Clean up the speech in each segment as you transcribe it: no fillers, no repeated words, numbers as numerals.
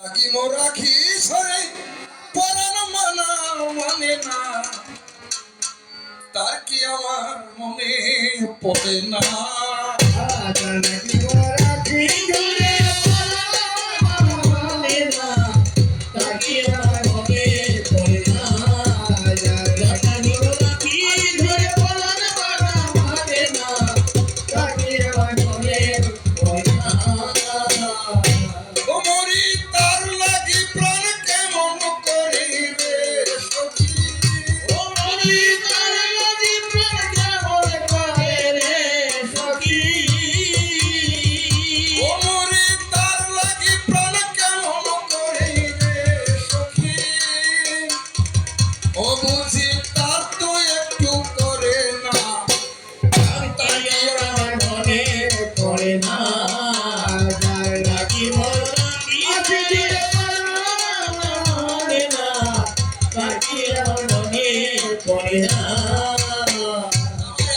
আগে মোরাখি ছড়ে পরাণ মানা মানে না, তার কি আমার মনে পড়ে না।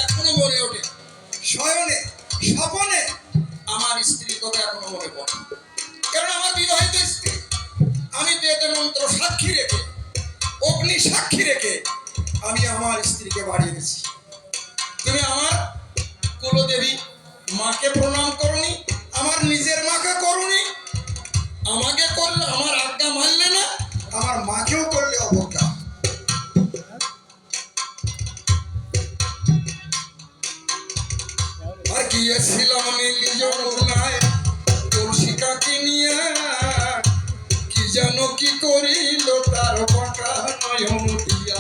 এখনো মনে ওঠে, শয়নে স্বপনে আমার স্ত্রীর কথা এখনো মনে পড়ে। কারণ আমার বিবাহিত স্ত্রী, আমি বেদ মন্ত্র সাক্ষী রেখে, অগ্নি সাক্ষী রেখে আমি আমার স্ত্রীকে বাড়ি এনেছি। তুমি আমার কুলদেবী মাকে প্রণাম করনি, আমার নিজের মাকে করনি, আমাকে করলে আমার আজ্ঞা মানলে না, আমার মাকেও করলে অবজ্ঞা। আর গিয়েছিলাম নীল যমুনায় তুলসিকাকে নিয়ে, কি যেন কি করিল তার বাঁকা নয়ন দিয়া।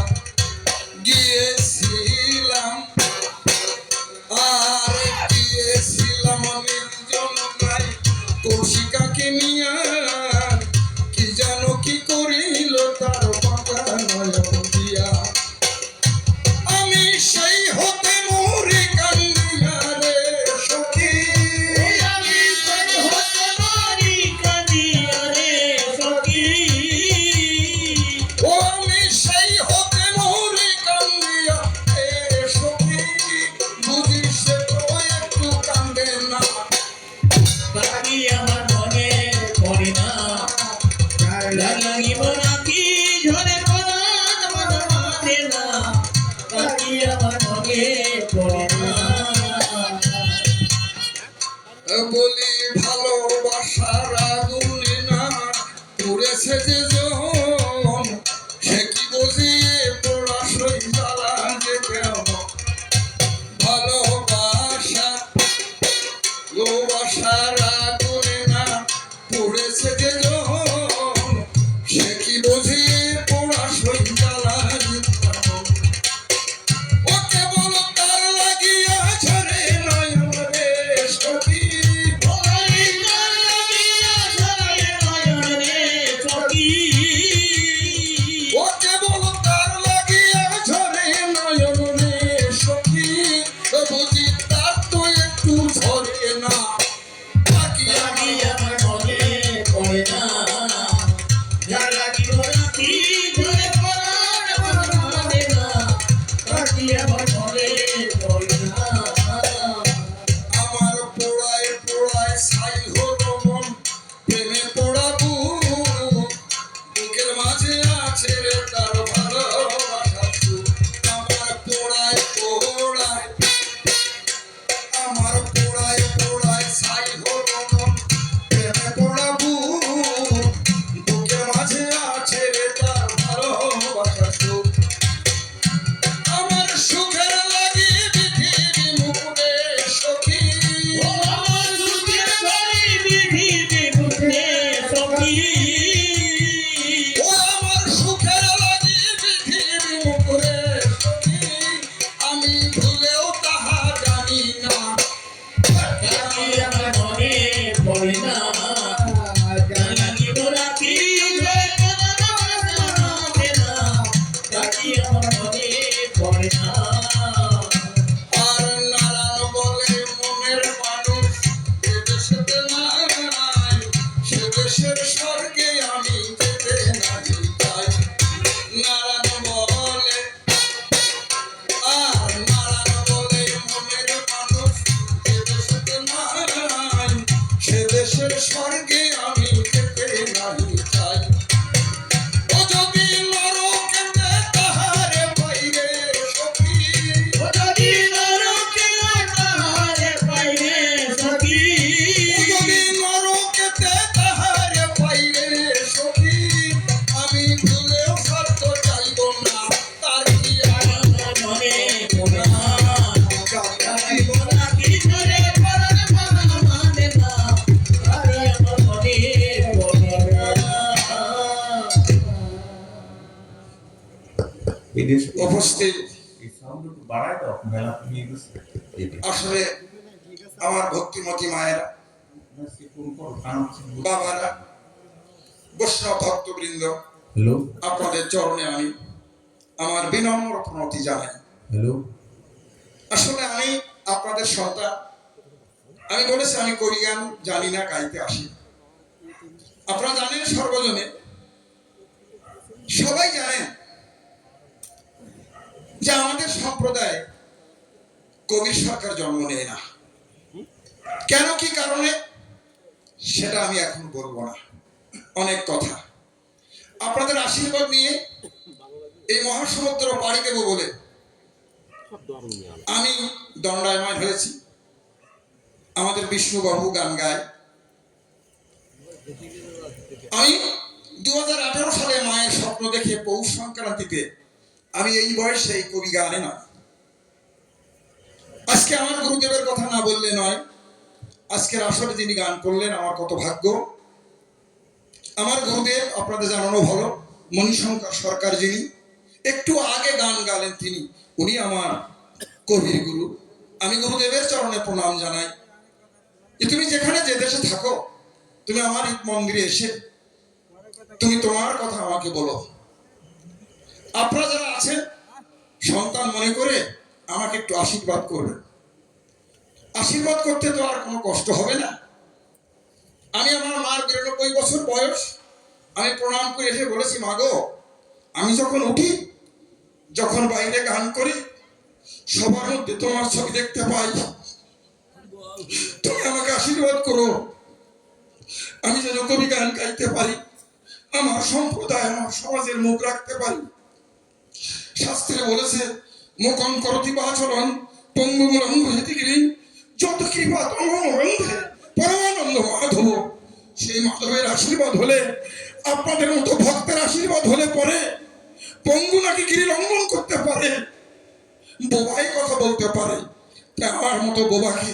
গিয়েছিলাম আর গিয়েছিলাম নীল যমুনায় তুলসিকাকে নিয়ে, কি যেন কি করিল তার বাঁকা নয়ন দিয়া। আমি সেই হতে মরি কান্দিয়া রে সখী, আমি সেই হতে মরি কান্দিয়া রে সখী, ও আমি সেই হতে মরি কান্দিয়া রে সখী, বুঝি সে তো একটু কান্দে না, বাকি আমার মনে পড়ে না, লাগিব নাকি ঝরে পরাণ মানে না, বাকি আমার মনে পড়ে না। বলি ভালোবাসার আগুনে না পুড়েছে যে জন, সে কি বুঝিয়ে পোড়া সই জ্বালা যে কেমন। ভালোবাসা ভালোবাসার আগুনে না পুড়েছে যে জন, সে কি বুঝিয়ে পোড়া সই জ্বালা যে কেমন। ও কেবল তার লাগিয়া ঝরে নয়ন রে সখী, ও কেবল তার লাগিয়া ঝরে নয়ন রে সখী, বুঝি তার তো একটু ঝরে না, বাকি বাকি আমার মনে পড়ে না, লাগিব নাকি ঝরে পরাণ মানে না, বাকি আমার মনে পড়ে না। আমার পোড়ায় পোড়ায় ছাই হলো মন, প্রেমে পোড়া বুকের মাঝে আছে রে তার ভালোবাসা সুখ। আমার পোড়ায় পোড়ায়, আমার পোড়ায় পোড়ায় ছাই হলো মন, প্রেমে পোড়া বুকের মাঝে আছে রে তার ভালোবাসা সুখ। আমার সুখের লাগি পৃথিবী মুখে সখী, ও আমার দুঃখের ঘরে পৃথিবী মুখে সখী, ও আমার সুখের লাগি পৃথিবী মুখে সখী, আমি ভুলেও তাহা জানি না, বাকি আমার মনে পড়ে না, লাগিব নাকি ঝরে পরাণ মানে না, বাকি আমার মনে পড়ে না। আর নারায়ণ বলে মনের মানুষ এ দেশেতে নাই, সে দেশের স্বর্গে আমি যেতে নাই চাই। নারায়ণ বলে, আর নারায়ণ বলে মনের মানুষ এ দেশেতে নাই, সে দেশের স্বর্গে আমি যেতে নাই উপস্থিত এই সাউন্ড একটু বাড়ায় দাও মেলা নিয়ে গেছে এটা আসলে আমার ভক্তিমতী মায়েরা, কোন কোন কারণ বাবারা, বৈষ্ণব ভক্তবৃন্দ, হ্যালো আপনাদের চরণে আমি আমার বিনম্র প্রণতি জানাই। হ্যালো আসলে আমি আপনাদের সন্তান। আমি বলেছি আমি কবি গান জানি না, গাইতে আসি। আপনারা জানেন, সর্বজনে সবাই জানেন যে আমাদের সম্প্রদায়ে কবির সরকার জন্ম নেয় না। কেন, কি কারণে, সেটা আমি এখন বলবো না। অনেক কথা আপনাদের আশীর্বাদ নিয়ে এই মহাসমুদ্র পাড়ি দেব বলে আমি দণ্ডায়মান হয়েছি। আমাদের বিষ্ণুবাবু গান গায়। আমি 2018 সালে মায়ের স্বপ্ন দেখে পৌষ সংক্রান্তিতে আমি এই বয়সে এই কবি গানে না। আজকে আমার গুরুদেবের কথা না বললে নয়। আজকের আসরে যিনি গান করলেন, আমার কত ভাগ্য। আমার গুরুদেব আপনাদের জানানো ভালো, মণিশঙ্কর সরকার যিনি একটু আগে গান গালেন, তিনি উনি আমার কবির গুরু। আমি গুরুদেবের চরণে প্রণাম জানাই। যে তুমি যেখানে যে দেশে থাকো, তুমি আমার ঈদ মন্দিরে এসে তুমি তোমার কথা আমাকে বলো। আপনারা যারা আছেন সন্তান মনে করে আমাকে একটু আশীর্বাদ করবেন। আশীর্বাদ করতে তো আর কোনো কষ্ট হবে না। আমি আমার মার 92 বছর বয়স, আমি প্রণাম করে এসে বলেছি, মা গো, আমি যখন উঠি, যখন বাইরে গান করি, সবার মধ্যে তোমার ছবি দেখতে পাই। তুমি আমাকে আশীর্বাদ করো, আমি যেন কবি গান গাইতে পারি, আমার সম্প্রদায়, আমার সমাজের মুখ রাখতে পারি। শাস্ত্রে বলেছে, মুখং করতি বাচরণ পঙ্গুমূলং ভূতিগিরিং যত কৃপা তমরন্ধে পরমানন্দ মাধব। সেই মাধবের আশীর্বাদ হলে, আপনাদের মতো ভক্তের আশীর্বাদ হলে পরে পঙ্গু নাকি গিরি লঙ্ঘন করতে পারে, বোবাই কথা বলতে পারে। তাই আমার মতো বোবাকে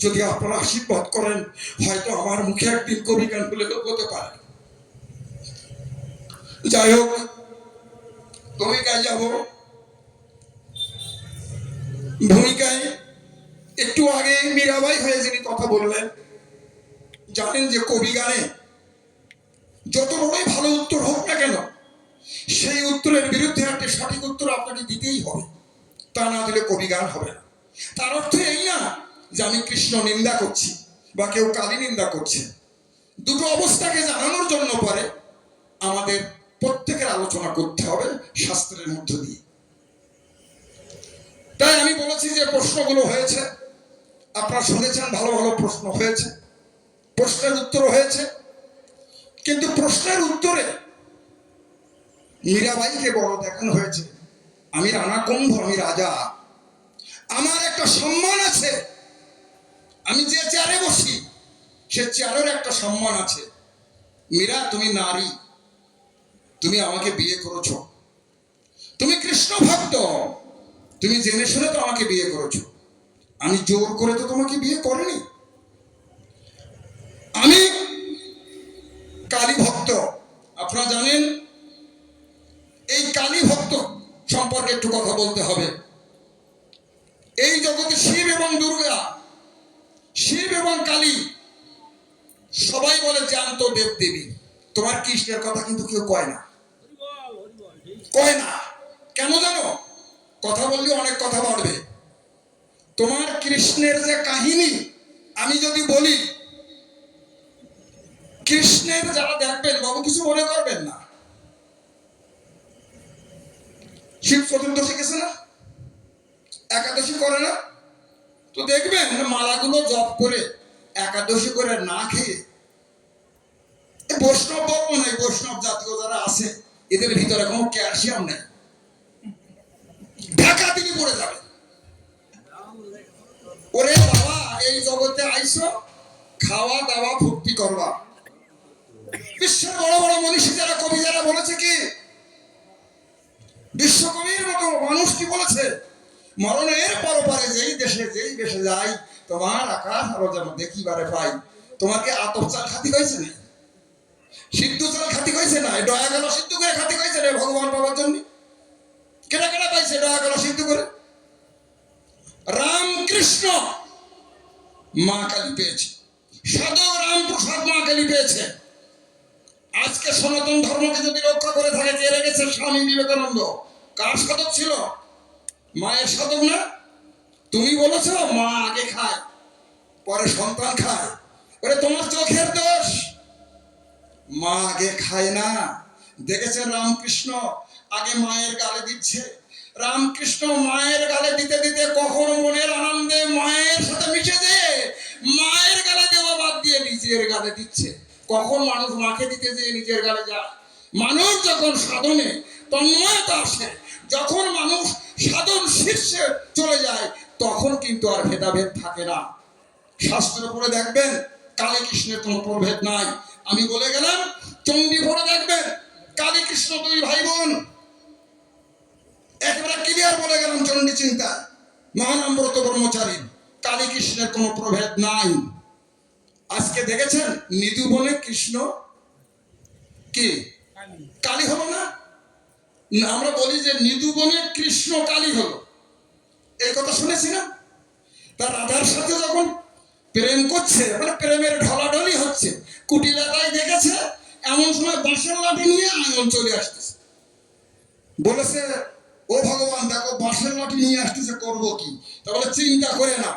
যদি আপনারা আশীর্বাদ করেন, হয়তো আমার মুখে একদিন কবি গান বলে হতে পারে। যাই হোক, ভূমিকায় যাব। ভূমিকায় একটু আগে মীরাবাই হয়ে যিনি কথা বললেন, জানেন যে কবি গানে যত বড়ই ভালো উত্তর হোক না কেন, সেই উত্তরের বিরুদ্ধে একটা সঠিক উত্তর আপনাকে দিতেই হবে। তা না দিলে কবি গান হবে না। তার অর্থ এই না যে আমি কৃষ্ণ নিন্দা করছি বা কেউ কালী নিন্দা করছে। দুটো অবস্থাকে জানানোর জন্য পরে আমাদের প্রত্যেকের আলোচনা করতে হবে শাস্ত্রের মধ্য দিয়ে। তাই আমি বলেছি যে প্রশ্নগুলো হয়েছে, আপনারা শুনেছেন, ভালো ভালো প্রশ্ন হয়েছে, প্রশ্নের উত্তর হয়েছে। কিন্তু প্রশ্নের উত্তরে মীরাবাইকে বড় দেখানো হয়েছে। আমি রানা কুম্ভ, আমি রাজা, আমার একটা সম্মান আছে। আমি যে চেয়ারে বসি সে চেয়ারের একটা সম্মান আছে। মীরা, তুমি নারী, তুমি আমাকে বিয়ে করেছো, তুমি কৃষ্ণ ভক্ত, তুমি জেনে শুনে তো আমাকে বিয়ে করেছো। আমি জোর করে তো তোমাকে বিয়ে করিনি। আমি কালী ভক্ত। আপনারা জানেন, এই কালী ভক্ত সম্পর্কে একটু কথা বলতে হবে। এই জগতে শিব এবং দুর্গা, শিব এবং কালী সবাই বলে জ্যান্ত দেব দেবী। তোমার কৃষ্ণের কথা কিন্তু কেউ কয় না, কয় না। কেন জানো? কথা বললে অনেক কথা বাড়বে। তোমার কৃষ্ণের যে কাহিনী আমি যদি বলি, কৃষ্ণের যারা দেখবেন, বাবু কিছু মনে করবেন না, শিব চতুর্দশী গেছে না, একাদশী করে না, তো দেখবেন মালাগুলো জপ করে একাদশী করে না খেয়ে বৈষ্ণব বলবো না, বৈষ্ণব জাতীয় যারা আছে এদের ভিতরে কোনো ক্যালসিয়াম নেই, ঢাকা তিনি পড়ে যাবে। ওরে বাবা, এই জগতে আইসো খাওয়া দাওয়া ফুর্তি করবা। বিশ্বের বড় বড় মনীষী যারা, কবি যারা বলেছে কি, বিশ্বকবির মতো মানুষ কি বলেছে, মরণের পরপারে যেই দেশে যাই, তোমার আকাশ আরো যেন দেখিবারে পাই। তোমাকে আতপ চাল খাতি হয়েছে না, সিদ্ধ চাল খাতি হয়েছে না, দয়া গেল সিদ্ধ করে খাতি হয়েছে না ভগবান পাওয়ার জন্য। কেন মা কালী পেয়েছে, সাধক রামপ্রসাদ মা কালী পেয়েছে। আজকে সনাতন ধর্মকে যদি রক্ষা করে থাকে, কে রেখেছে? স্বামী বিবেকানন্দ। কার সাধক ছিল? মায়ের সাধক না? তুমি বলেছো মা আগে খায় পরে সন্তান খায়। ওরে তোমার চোখের দোষ, মা আগে খায় না। দেখেছেন রামকৃষ্ণ আগে মায়ের গালে দিচ্ছে। রামকৃষ্ণ মায়ের গালে দিতে দিতে কখনো মনের আনন্দে মায়ের সাথে মিশে যেয়ে মায়ের গালে দেওয়া বাদ দিয়ে নিজের গালে দিচ্ছে। কখন মানুষ মাকে দিতে যেয়ে নিজের গালে যায়? মানুষ যখন সাধনে তন্ময়তা আসে, যখন মানুষ সাধন শীর্ষে চলে যায়, তখন কিন্তু আর ভেদাভেদ থাকে না। শাস্ত্র পড়ে দেখবেন কালী কৃষ্ণের কোনো প্রভেদ নাই। আমি বলে গেলাম চণ্ডী পড়ে দেখবেন কালী কৃষ্ণ দুই ভাই বোন। একেবারে ক্লিয়ার বলে গেলাম চণ্ডী চিন্তা মহানামব্রত ব্রহ্মচারী, কালী কৃষ্ণের কোনো প্রভেদ নাই। আজকে দেখেছেন নিধু বনে কৃষ্ণ কি কালী হলো না? আমরা বলি যে নিধু বনে কৃষ্ণ কালী হলো, এই কথা শুনেছি না? তার রাধার সাথে যখন প্রেম করছে, মানে প্রেমের ঢলাঢলি হচ্ছে, কুটিলাটাই দেখেছে, এমন সময় বাঁশের লাঠি নিয়ে আঙুল চলে আসতেছে। বলেছে ও ভগবান দেখো বাঁশের লাঠি নিয়ে আসতেছে, করবো কি? তা বলে চিন্তা করে না,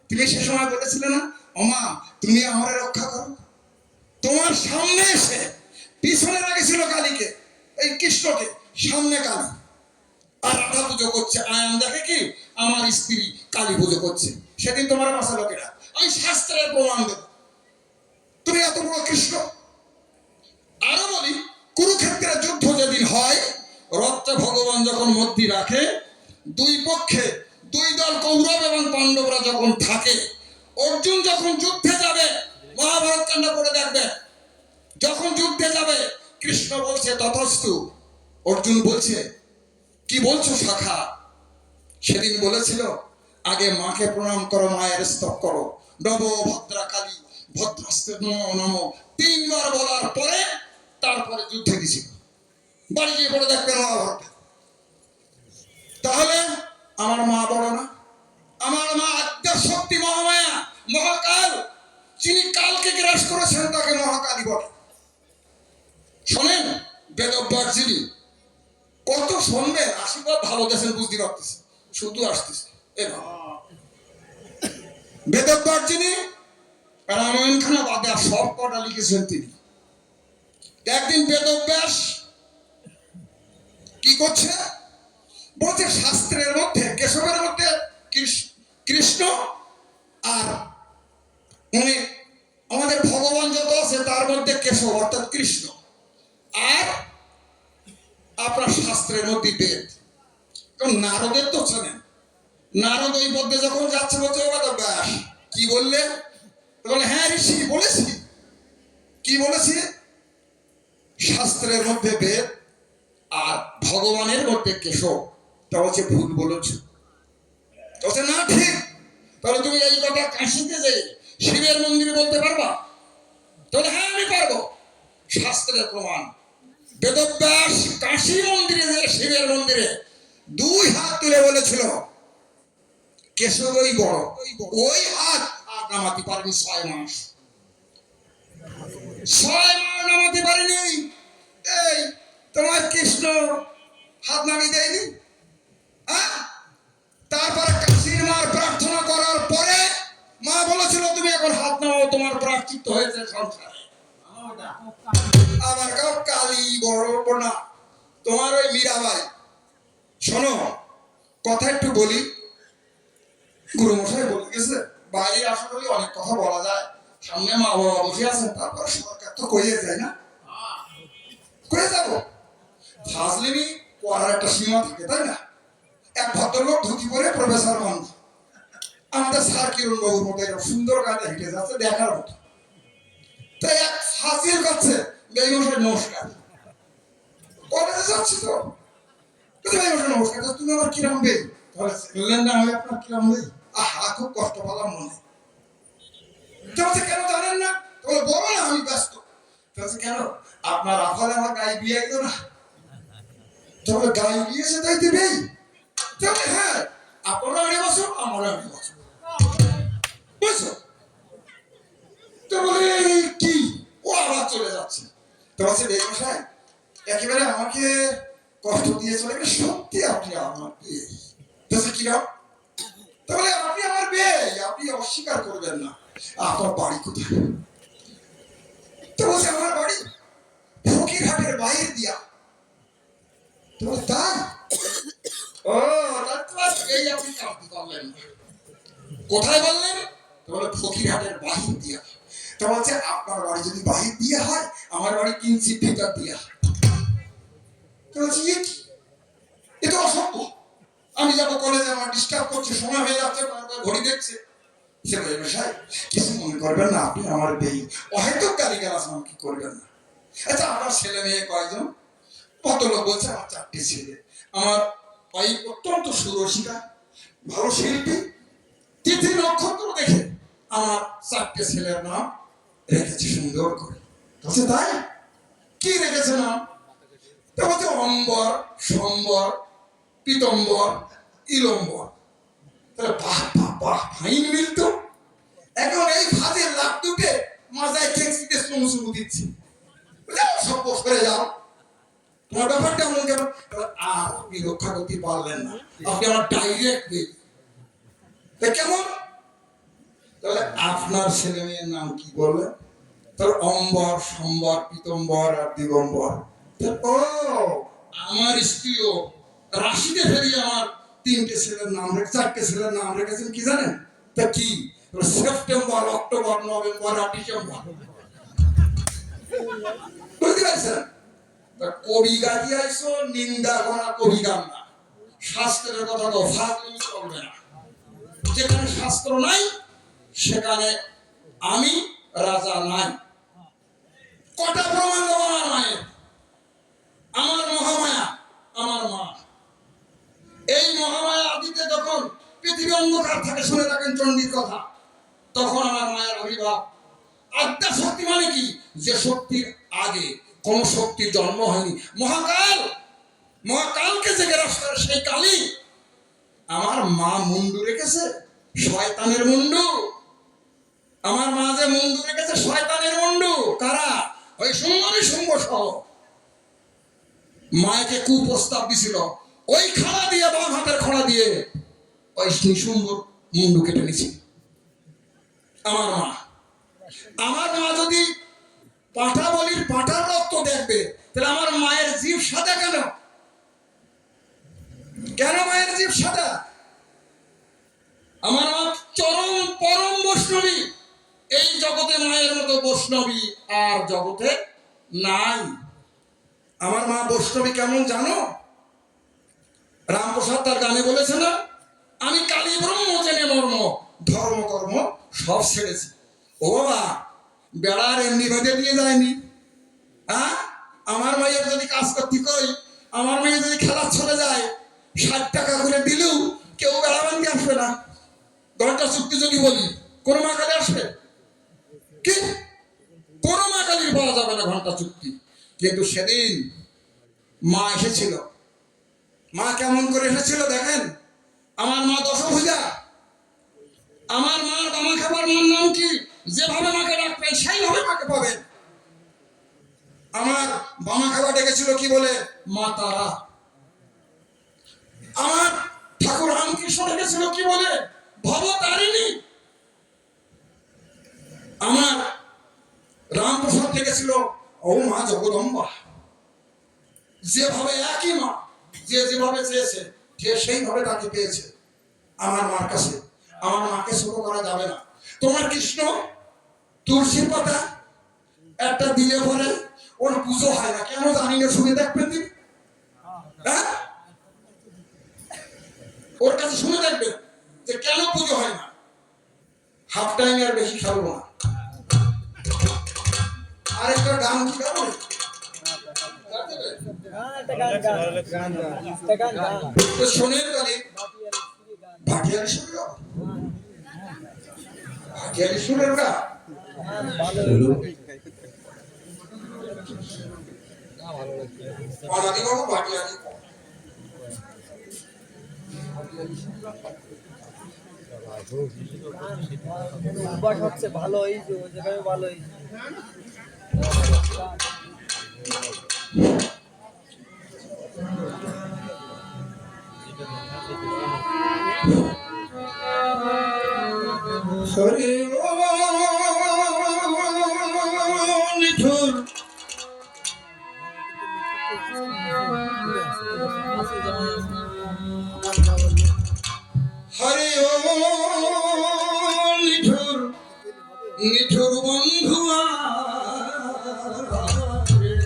তুমি সে সময় বলেছিলে না ওমা তুমি আমারে রক্ষা করো। তোমার সামনে এসে পিছনে রেখেছিল কালীকে, এই কৃষ্ণকে, সামনে কালী, আর রাধা পুজো করছে। আয়ান দেখে কি আমার স্ত্রী কালী পুজো করছে, সেদিন তোমার বাসা লোকেরা, আমি শাস্ত্রের প্রমাণ দেব তুমি এত বড় কৃষ্ণ। আরো বলি কুরুক্ষেত্রের যুদ্ধ যেদিন হয়, রথটা ভগবান যখন মধ্যে রাখে, দুই পক্ষে দুই দল কৌরব এবং পাণ্ডবরা যখন থাকে, অর্জুন যখন যুদ্ধে যাবে, মহাভারত কাণ্ড পড়ে দেখবে, যখন যুদ্ধে যাবে কৃষ্ণ বলছে ততস্তু, অর্জুন বলছে কি বলছো শাখা? সেদিন বলেছিল আগে মাকে প্রণাম করো, মায়ের স্তব করো, নব ভদ্রা কালী ভদ্রাস্তে নমো নমো, তিনবার বলার পরে তারপরে যুদ্ধে গেছিল। বাড়ি গিয়ে পড়ে দেখবেন মহাভারত। তাহলে আমার মা বড় না? আমার মা আদ্যা শক্তি মহামায়া মহাকাল, যিনি কালকে গ্রাস করেছেন তাকে মহাকালী বলে। শোনেন বেদব্যাস যিনি, কত শুনবেন, আশীর্বাদ ভালো দেশেন বুঝতে পারতেছে, শুধু আসতেছে। বেদব্যাস যিনি রামায়ণ খানা বাদে আর সব কটা লিখেছেন তিনি। একদিন বেদব্যাস কি করছে, বলছে শাস্ত্রের মধ্যে কেশবের মধ্যে কৃষ্ণ আর উনি আমাদের ভগবান যত আছে তার মধ্যে কেশব অর্থাৎ কৃষ্ণ, আর আপনার শাস্ত্রের মধ্যে বেদ। কারণ নারদের তো চেনেন, নারদ ওই পদ্মে যখন যাচ্ছে বলছে ও বেদব্যাস কি বললে? বলে হ্যাঁ ঋষি বলেছি। কি বলেছি? শাস্ত্রের মধ্যে বেদ আর ভগবানের মধ্যে কেশব। তা বলছে ভুল বলেছ। বলছে না ঠিক। তাহলে তুমি এই কথা কাশিতে যে শিবের মন্দিরে বলতে পারবা? তাহলে হ্যাঁ আমি পারবো, শাস্ত্রের প্রমাণ। বেদব্যাস কাশী মন্দিরে যে শিবের মন্দিরে দুই হাত তুলে বলেছিল কেশবই বড়, ওই হাত আর নামাতে পারেনি 6 মাস। 6 মাস নামাতে পারেনি। এই তোমার কৃষ্ণ হাত নামিয়ে দেয়নি? হ্যাঁ, তারপরে কাশীর মার প্রার্থনা করার পরে মা বলেছিল তুমি এখন হাত নামাও, তোমার প্রায়শ্চিত্ত হয়েছে সংসারে। আমার কাউ কালী বড় না, তোমার ওই মীরাবাই। শোনো কথা একটু বলি, গুরুমশাই বলে গেছে বাইরে আসলে অনেক কথা বলা যায়, সামনে মা বাবা বসে আছেন, তারপর সরকার তো কইয়ে যায় না, কয়ে যাবো। ফাজলিমি পড়ার একটা সীমা থাকে তাই না? এক ভদ্রলোক ধুতি পরে প্রফেসর মানুষ, আমাদের স্যার কিরণ বাবুর মতো এরকম সুন্দর কাজে হেঁটে যাচ্ছে দেখার মতো। তাই এক ফাজিল করছে বেইমশাই নমস্কার, কলেজে যাচ্ছি তো বেইমশাই নমস্কার, তুমি আমার কিরম বেই? তাহলে বললেন না আমি আপনার কিরম বেই? আহা খুব কষ্ট পেলাম মনে। বলছে কেন জানেন না? তাহলে বলো না আমি ব্যস্ত। বলছে কেন আপনার আফালে আমার গায়ে বিয়ে গেল না? তবে গায়ে বিয়েছে তাই দিবেই? তাহলে হ্যাঁ আপনারও 8 বছর আমারও 8 বছর, বুঝছো? তো বলে কি, ও আবার চলে যাচ্ছে। তো বলছে বেগম সাহেব একেবারে আমাকে কষ্ট দিয়ে চলে গেলে, সত্যি আপনি আমার বিয়ে। বলছে কিরকম? তাহলে আপনি আমার বিয়ে, আপনি অস্বীকার করবেন না। আপনার বাড়ি কোথায়? তো বলছে আমার বাড়ি ফকিরহাটের বাইরে দিয়া। তো বলছে তাই? ও এই আপনি কাঁদতে পারলেন না। কোথায় বললেন? তো বলে ফকিরহাটের বাহির দিয়া। তো বলছে আপনার বাড়ি যদি বাহির দিয়ে হয়, আমার বাড়ি কিঞ্চিত ভিতর দিয়া। তো বলছি এ তো অসম্ভব। আমি যাবো কলেজে, আমার ডিস্টার্ব করছে, সময় হয়ে যাচ্ছে, ঘড়ি দেখছে। সে বলে সাহেব কিছু মনে করবেন না, আপনি আমার বেই, হয়তো গালিগালাজ কি করবেন না। আচ্ছা আপনার ছেলে মেয়ে কয়জন? ভদ্রলোক বলছে আমার 4টে ছেলে। আমার ভাই অত্যন্ত সুরসিকা, ভালো শিল্পী, তিথি নক্ষত্র দেখে আমার 4টে ছেলের নাম রেখেছে সুন্দর করে। বলছে তাই? কি রেখেছে নাম? তা বলছে অম্বর, সম্বর, পীতম্বর, ইলম্বর। তাহলে বাহ বাহ বাহ, ফাইন মিল তো। এখন এই ভাজের লাভ দুটে মাজায় ঠেকসিতে সমসুমু দিচ্ছি। সব বস করে যাও, তোমার ব্যাপারটা এমন কেন? আর আপনি রক্ষা করতে পারলেন না, আপনি আমার ডাইরেক্ট কেমন? তাহলে আপনার ছেলে মেয়ের নাম কি বললেন? তাহলে অম্বর, সম্বর, পীতম্বর আর দিগম্বর। ও আমার স্ত্রীও রাশিতে ফেরিয়ে আমার 3টে ছেলের নাম রেখে, 4টে ছেলের নাম রেখেছেন কি জানেন? তা কি? সেপ্টেম্বর, অক্টোবর, নভেম্বর আর ডিসেম্বর। বুঝতে পারছেন? কবি গাজি আইসো, নিন্দা করা কবি গান না। শাস্ত্রের কথা তো ফাজলামি চলবে না। যেখানে শাস্ত্র নাই সেখানে আমি রাজা নাই। কটা প্রমাণ দেবো আমার মায়ের? আমার মহামায়া, আমার মা। এই মহামায়া আদিতে যখন পৃথিবী অন্ধকার থাকে, শুনে রাখেন চণ্ডীর কথা, তখন আমার মায়ের আবির্ভাব। আদ্যা শক্তি মানে কি? যে শক্তির আগে কোন শক্তির জন্ম হয়নি। মহাকাল, মহাকালকে যে গ্রাস করে সেই কালই আমার মা মুন্ডু রেখেছে, শয়তানের মুন্ডু। আমার মা যে মুন্ডু রেখেছে শয়তানের মুন্ডু। কারা? ওই সুন্দরী শুম্ভ সহ। মাকে কুপ্রস্তাব দিছিল, ওই খাড়া দিয়ে, বাম হাতের খড়া দিয়ে ওই নিশুম্ভর মুন্ডু কেটে নিছিল আমার মা। আমার মা যদি পাঠা বলির পাঠার রক্ত দেখবে, তাহলে আমার মায়ের জীব সাদা কেন? কেন মায়ের জীব সাদা? আমার মা চরম পরম বৈষ্ণবী। এই জগতে মায়ের মতো বৈষ্ণবী আর জগতে নাই। আমার মা বৈষ্ণবী কেমন জানো? রামপ্রসাদ তার গানে বলেছে না, আমি কালী ব্রহ্ম জেনে মর্ম, ধর্ম কর্ম সব ছেড়েছি। ও বাবা, বেড়ার এমনি বেঁধে দিয়ে যায়নি। হ্যাঁ, আমার মায়ের যদি কাজ করতে কই, আমার মেয়ে যদি খেলা চলে যায়, 60 টাকা করে দিলেও কেউ বেড়া বান্ধে আসবে না। ঘন্টা চুক্তি যদি বলি, কোন মা কালী আসবে কি? কোন মা কালীর পাওয়া যাবে না ঘন্টা চুক্তি। কিন্তু সেদিন মা এসেছিল। মা কেমন করে এসেছিল দেখেন। আমার মা দশভুজা। আমার মার বামা খাবার মার নাম কি? যেভাবে মাকে ডাকবেন সেইভাবে মাকে পাবেন। আমার বামা খাবার ডেকেছিল কি বলে? মা তারা। আমার ঠাকুর রামকৃষ্ণ ডেকেছিল কি বলে? ভবতারিণী। আমার রামপ্রসাদ ডেকেছিল ও মা জগদম্বা। যেভাবে একই মা, যে যেভাবে চেয়েছে যে সেইভাবে তাকে পেয়েছে আমার মার কাছে। আমার মাকে ছোট করা যাবে না। তোমার কৃষ্ণ তুলসীর পাতা একটা দিলে পরে ওর পুজো হয় না কেন জানি না, শুনে দেখবেন তিনি। হ্যাঁ, ওর কাছে শুনে দেখবেন যে কেন পুজো হয় না। হাফ টাইম আর বেশি খাবো না। আরেকটা গান কি গাবো? শোনেন গানে ভাটিয়ালি শুনে গাও। ভাটিয়ালি শুনে গা অনাদি বাবু ভাটিয়ালি অভ্যাস হচ্ছে ভালো হয়েছে ও যেভাবে ভালো হয়েছে হরি নিঠুর হরি নিঠুর নিঠুর বন্ধু